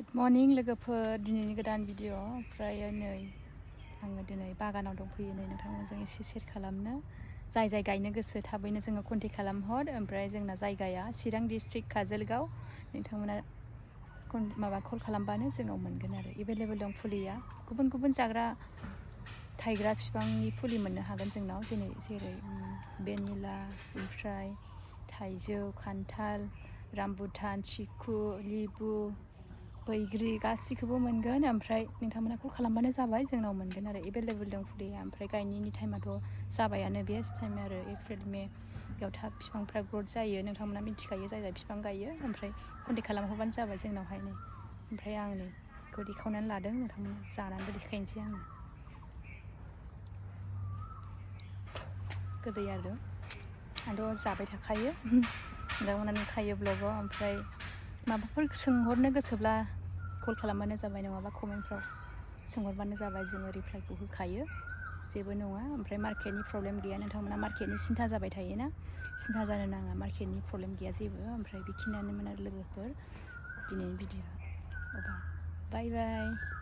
Good morning लोगोफोर, दिनैनि गोदान भिडिअ ओमफ्राय नै आङो दिनै बागानाव दंफैयो। नै नोंथांमोनजों एसे शेयार खालामनो, जाय गायनो गोसो थाबैनो जोङो कन्टेक्ट खालामहर। ओमफ्राय जोंना जायगाया चिरां डिस्ट्रिक्ट काजोलगाव। नोंथांमोना कल खालामबानो जोंनाव मोनगोन आरो एभेलेबल दं फुलिया। गुबुन गुबुन जाग्रा थायग्रा बिफांनि फुलि मोननो हागोन जोंनाव, जेरै भेनिला, ओमफ्राय थाइजौ, खान्थाल, रामबुटान, चिकु, लिबु, बैग्रि गासिखौबो मोनगोन। ओमफ्राय नोंथांमोना कल खालामबानो जाबाय, जोंनाव मोनगोन आरो एभेलेबल दं फुलिया। ओमफ्राय गायनायनि टाइमाथ' जाबायानो, बेस्ट टाइम आरो एप्रिल मे बेयाव थाब बिफांफ्रा ग्रथ जायो। नोंथांमोना मिथिखायो जाय बिफां गायो। ओमफ्राय कन्टेक्ट खालामहरबानो जाबाय जोंनावहाय। नै ओमफ्राय आं नै बेखौ देखावनानै लादों, नोंथांमोना जानानैबो देखायनोसै आङो। गोदै आरो आंथ' जाबाय थाखायो, नोंथांमोना नुखायो ब्लगाव। ओमफ्राय माबाफोर सोंहरनो गोसोब्ला कल खालामबानो जाबाय, नङाबा कमेन्टफ्राव सोंहरबानो जाबाय, जोङो रिप्लाइखौ होखायो, जेबो नङा। ओमफ्राय मार्केटनि प्रब्लेम गैया, नोंथांमोना मार्केटनि सिन्था जाबाय थायोना, सिन्था जानो नाङा, मार्केटनि प्रब्लेम गैया जेबो। ओमफ्राय बेखिनियानोमोन आरो लोगोफोर दिनैनि भिडिअ'आ। अब्ला बाय बाय।